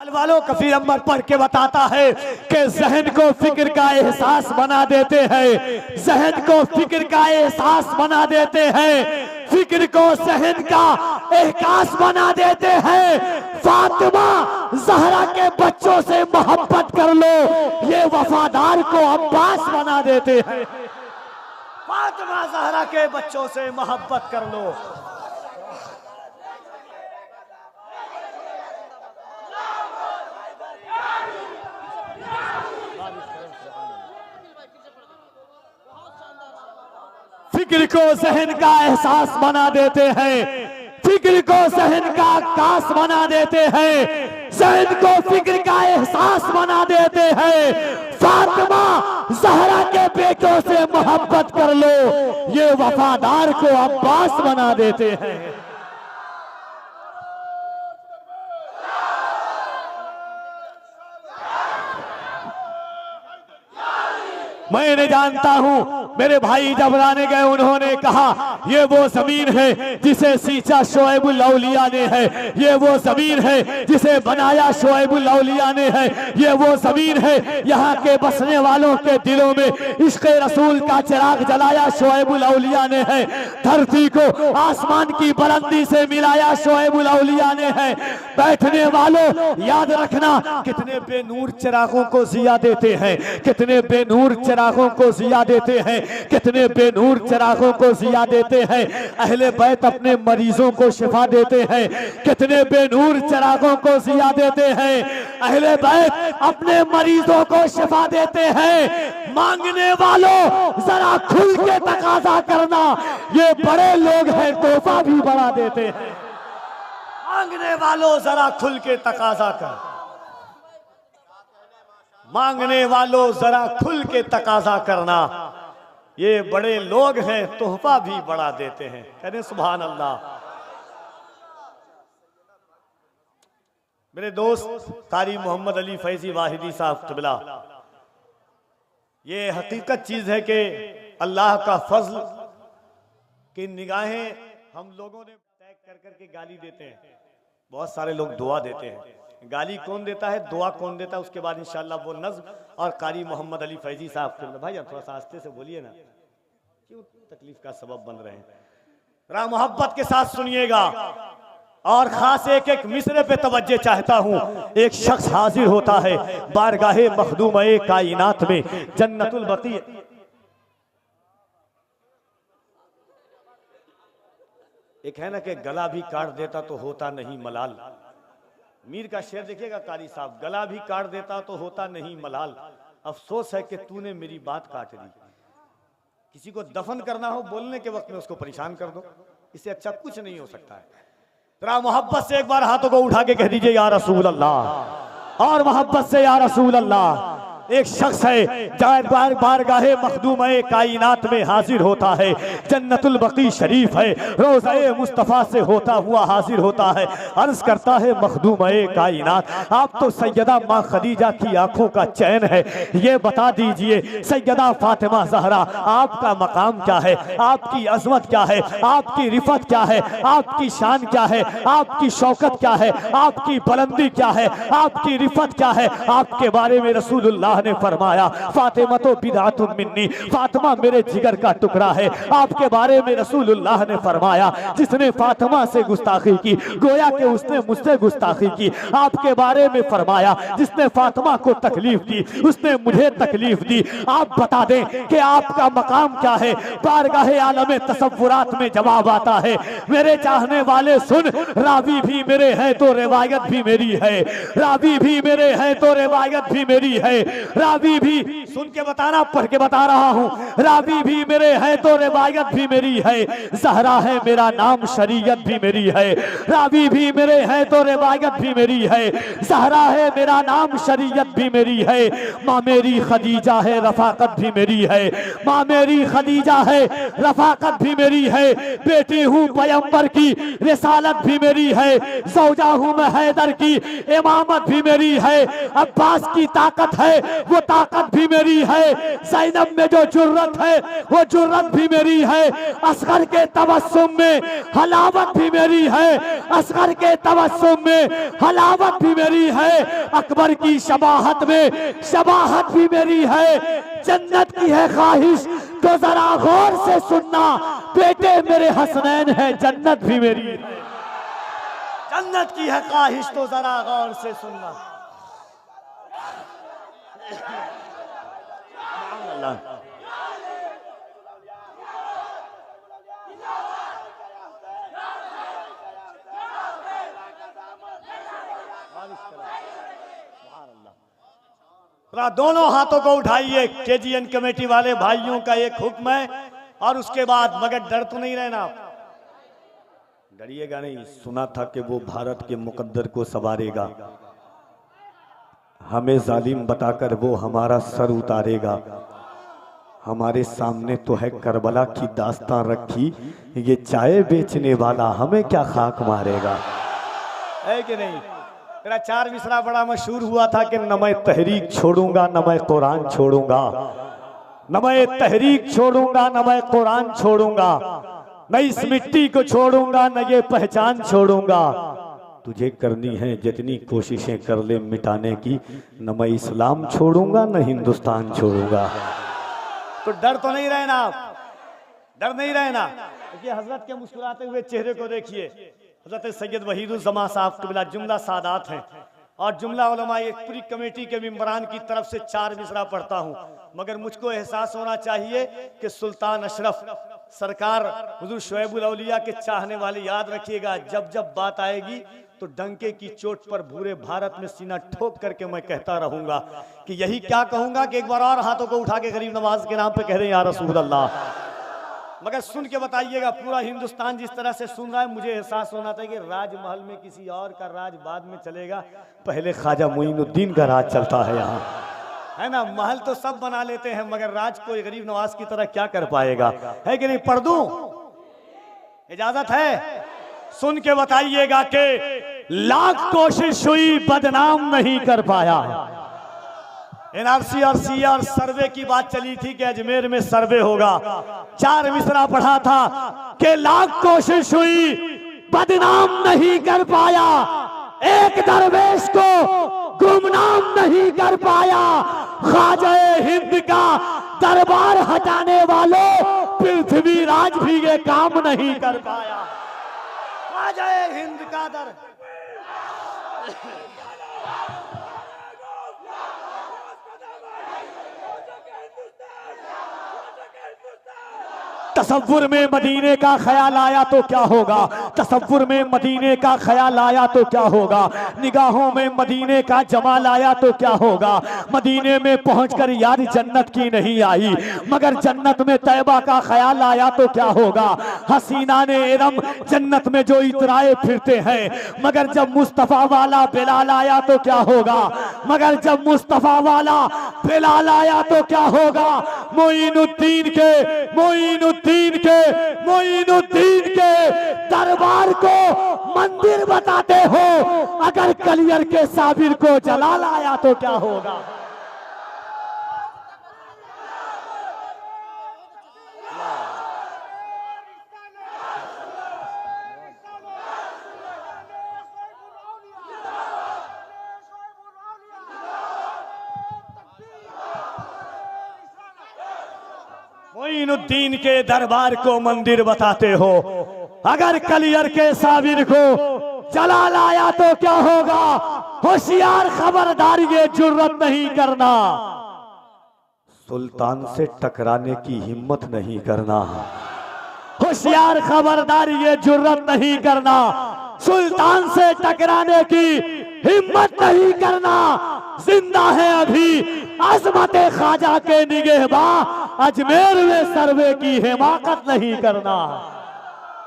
वालों कफीर अम्बर पढ़ के बताता है कि जहन को फिक्र का एहसास बना देते हैं, जहन को फिक्र का एहसास बना देते हैं, फिक्र को जहन का एहसास बना देते हैं। फातिमा ज़हरा के बच्चों से मोहब्बत कर लो, ये वफादार को अब्बास बना देते हैं। फातिमा ज़हरा के बच्चों से मोहब्बत कर लो। फिक्र को जहन का एहसास बना देते हैं, फिक्र को जहन का आकाश बना देते हैं, जहन को फिक्र का एहसास बना देते हैं। फातिमा ज़हरा के बेटों से मोहब्बत कर लो, ये वफादार को अब्बास बना देते हैं। मैं जानता हूं मेरे भाई जब लाने गए उन्होंने कहा ये वो जमीन है जिसे सींचा शोएबुल औलिया ने है, ये वो जमीन है जिसे बनाया शोएबुल औलिया ने है, ये वो जमीन है यहाँ के बसने वालों के दिलों में इश्क़ रसूल का चिराग जलाया शोएबुल औलिया ने है, धरती को आसमान की बुलंदी से मिलाया शोएबुल औलिया ने है। बैठने वालों याद रखना कितने बेनूर चिरागों को जिया देते हैं, कितने बेनूर चिरागों को जिया देते हैं, कितने बेनूर चिरागों को जिया देते हैं। अहले बैत अपने मरीजों को शिफा देते हैं, कितने बेनूर चिरागों को जिया देते हैं। अहले बैत अपने मरीजों को शिफा देते हैं। मांगने वालों जरा खुल के तकाजा करना, ये बड़े लोग हैं तोहफा भी बढ़ा देते हैं। मांगने वालों जरा खुल के तकाजा कर, मांगने वालों जरा खुल के तकाजा करना, ये बड़े लोग हैं तोहफा भी बढ़ा देते हैं। कहने सुभान अल्लाह। मेरे दोस्त कारी मोहम्मद अली फैजी वाहिदी साहब तबला, ये हकीकत चीज है कि अल्लाह का फजल की निगाहें हम लोगों ने तय कर करके गाली देते हैं। बहुत सारे लोग दुआ देते हैं, गाली कौन देता है, दुआ कौन देता है, उसके बाद इंशाअल्लाह वो नज़्म और कारी मोहम्मद अली फैजी साहब। भाई थोड़ा सा आस्ते से बोलिए ना, क्यों तकलीफ का सबब बन रहे हैं। जरा मोहब्बत के साथ सुनिएगा और खास एक एक मिसरे पे तवज्जो चाहता हूं। एक शख्स हाजिर होता है बारगाहे मखदूम-ए कायनात में, जन्नतुल बकी। एक है ना कि गला भी काट देता तो होता नहीं मलाल। मीर का शेर देखिएगा कारी साहब, गला भी काट देता तो होता नहीं मलाल, अफसोस है कि तूने मेरी बात काट दी। किसी को दफन करना हो बोलने के वक्त में उसको परेशान कर दो, इससे अच्छा कुछ नहीं हो सकता है। जरा मोहब्बत से एक बार हाथों को उठा के कह दीजिए या रसूल अल्लाह, और मोहब्बत से या रसूल अल्लाह। एक शख्स है बारगाहे मखदूम-ए कायनात में हाजिर होता है, जन्नतुल बकी शरीफ है, रोज़ा-ए मुस्तफ़ा से होता हुआ हाजिर होता है। अर्ज करता है मखदूम-ए कायनात, आप तो सैयदा माँ खदीजा की आंखों का चैन है, ये बता दीजिए सैयदा फातिमा ज़हरा आपका मकाम क्या है, आपकी अजमत क्या है, आपकी रिफत क्या है, आपकी शान क्या है, आपकी शौकत क्या है, आपकी बुलंदी क्या है, आपकी रिफत क्या है। आपके बारे में रसूलुल्लाह ने फरमाया फातिमा तो बिदातुन मिन्नी, फातिमा मेरे जिगर का टुकड़ा है। आपके बारे में रसूलुल्लाह ने फरमाया जिसने फातिमा से गुस्ताखी की गोया कि उसने मुझसे गुस्ताखी की। आपके बारे में फरमाया जिसने फातिमा को तकलीफ दी उसने मुझे तकलीफ दी। आप बता दें कि आपका मकाम क्या है। बारगाहे आलमे तसव्वुरात में जवाब आता है मेरे चाहने वाले सुन, रावी भी मेरे हैं तो रिवायत भी मेरी है, रावी भी मेरे हैं तो रिवायत भी मेरी है। रावी भी सुन के बताना, पढ़ के बता रहा हूं, रावी भी मेरे हैं तो रिवायत भी मेरी है, ज़हरा है मेरा नाम शरीयत भी मेरी है। रावी भी मेरे हैं तो रिवायत भी मेरी है, ज़हरा है मेरा नाम शरीयत भी मेरी है। माँ मेरी खदीजा है रफाकत भी मेरी है, माँ मेरी खदीजा है रफाकत भी मेरी है। बेटी हूँ पैगंबर की रिसालत भी मेरी है, सौजा हूँ मैं हैदर की इमामत भी मेरी है। अब्बास की ताकत है वो ताकत भी मेरी है। ज़ैनब में जो जुर्रत है वो जुर्रत भी मेरी है। असगर के तबस्सुम में हलावत भी मेरी है। असगर के तबस्सुम में हलावत भी मेरी है। अकबर की शबाहत में शबाहत भी मेरी है। जन्नत की है ख्वाहिश तो जरा गौर से सुनना, बेटे मेरे हसनैन है, जन्नत भी मेरी है। जन्नत की है ख्वाहिश तो जरा गौर से सुनना। दोनों हाथों को उठाइए। केजीएन कमेटी वाले भाइयों का एक हुक्म है और उसके बाद, मगर डर तो नहीं रहना, डरिएगा नहीं। सुना था कि वो भारत के मुकद्दर को संवारेगा, हमें जालिम बताकर वो हमारा सर उतारेगा। हमारे सामने तो है करबला की दास्तां रखी, ये चाय बेचने वाला हमें क्या खाक मारेगा, है कि नहीं। मेरा 4 मिसरा बड़ा मशहूर हुआ था कि न मैं तहरीक छोड़ूंगा न मैं कुरान छोड़ूंगा, न मैं तहरीक छोड़ूंगा न मैं कुरान छोड़ूंगा, न इस मिट्टी को छोड़ूंगा न ये पहचान छोड़ूंगा। तुझे करनी है जितनी कोशिशें कर ले मिटाने की, न मैं इस्लाम छोड़ूंगा न हिंदुस्तान छोड़ूंगा। तो डर तो नहीं रहना, डर नहीं रहना। देखिए हजरत के मुस्कुराते हुए चेहरे को देखिए। हजरत सैयद वहीदुज़्ज़मा साहब कबिला जुमला सादात हैं और जुमला उलमा, एक पूरी कमेटी के मेंबरान की तरफ से 4 मिसरा पढ़ता हूँ। मगर मुझको एहसास होना चाहिए कि सुल्तान अशरफ सरकार हुजूर शुएबुल औलिया के चाहने वाले, याद रखिएगा, जब जब बात आएगी तो डंके की चोट पर पूरे भारत में सीना ठोक करके मैं कहता रहूंगा कि यही क्या कहूंगा कि एक बार और हाथों को उठा के गरीब नवाज के नाम पे कह दें या रसूल अल्लाह। मगर सुन के बताइएगा, पूरा हिंदुस्तान जिस तरह से सुन रहा है, मुझे एहसास होना था कि राजमहल में किसी और का राज बाद में चलेगा, पहले ख्वाजा मोइनुद्दीन का राज चलता है यहाँ, है ना। महल तो सब बना लेते हैं मगर राज कोई गरीब नवाज की तरह क्या कर पाएगा, है कि नहीं। पढ़ दूं, इजाजत है। सुन के बताइएगा कि लाख कोशिश हुई बदनाम नहीं कर पाया। एनआरसी और सीआर सर्वे की बात चली थी कि अजमेर में सर्वे होगा। 4 मिसरा पढ़ा था कि लाख कोशिश हुई बदनाम नहीं कर पाया, एक दरवेश को गुमनाम नहीं कर पाया। ख्वाजा हिंद का दरबार हटाने वालों, पृथ्वी राज भी ये काम नहीं कर पाया। ख्वाजा हिंद का दर तसव्वुर में मदीने का ख्याल आया तो क्या होगा, तसव्वुर में मदीने का ख्याल आया तो क्या होगा, निगाहों में मदीने का जमाल आया तो क्या होगा। मदीने में पहुंचकर यार जन्नत की नहीं आई, मगर जन्नत में तैबा का ख्याल आया तो क्या होगा। हसीना ने इरम जन्नत में जो इतराए फिरते हैं, मगर जब मुस्तफा वाला बिलाल आया तो क्या होगा, मगर जब मुस्तफा वाला बिलाल आया तो क्या होगा। मोइनुद्दीन के दरबार को मंदिर बताते हो, अगर कलियर के साबिर को जलाल आया तो क्या होगा। मोइनुद्दीन के दरबार को मंदिर बताते हो, अगर कलियर के साबिर को जलाल आया तो क्या होगा। होशियार खबरदार, ये जुर्रत नहीं करना, सुल्तान से टकराने की हिम्मत नहीं करना। होशियार खबरदार, ये जुर्रत नहीं करना, सुल्तान से टकराने की हिम्मत नहीं करना। जिंदा है अभी अजमत ख्वाजा के निगहबां, अजमेर में सर्वे की हिमाकत नहीं करना।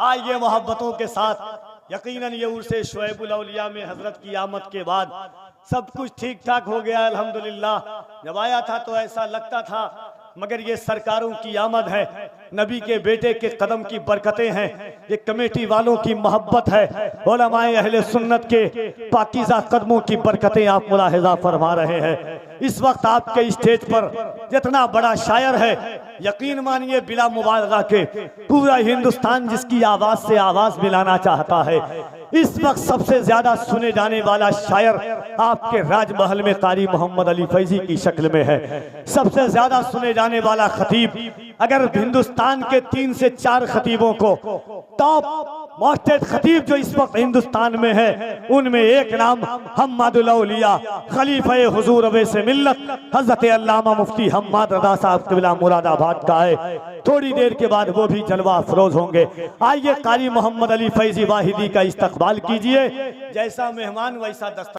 आइए मोहब्बतों के साथ, यकीनन ये उर्से शुएबुल औलिया में हजरत की आमद के बाद सब कुछ ठीक ठाक हो गया अल्हम्दुलिल्लाह। जब आया था तो ऐसा लगता था, मगर ये सरकारों की आमद है, नबी के बेटे के कदम की बरकतें हैं, ये कमेटी वालों की मोहब्बत है, उलमाए अहले सुन्नत के पाकीज़ा कदमों की बरकतें आप मुलाहिज़ा फरमा रहे हैं। इस वक्त आपके स्टेज पर जितना बड़ा शायर है, यकीन मानिए बिला मुबालगा के पूरा हिंदुस्तान जिसकी आवाज से आवाज मिलाना चाहता है। इस वक्त सबसे ज्यादा सुने जाने वाला शायर आपके राजमहल में कारी मोहम्मद अली फैजी की शक्ल में है। सबसे ज्यादा सुने जाने वाला खतीब, अगर हिंदुस्तान के 3 से 4 खतीबों को टॉप मोस्टेड खतीब जो इस वक्त हिंदुस्तान में है, उनमें एक नाम हम्मादुल औलिया खलीफे हुजूर अवैसे मिल्लत हजरत अल्लामा मुफ्ती हम्माद रज़ा साहब क़िबला मुरादाबाद का है। थोड़ी देर के बाद वो भी जलवा अफरोज होंगे। आइए कारी मोहम्मद अली फैजी वाहिदी का इस्तकबाल कीजिए। जैसा मेहमान वैसा दस्तक।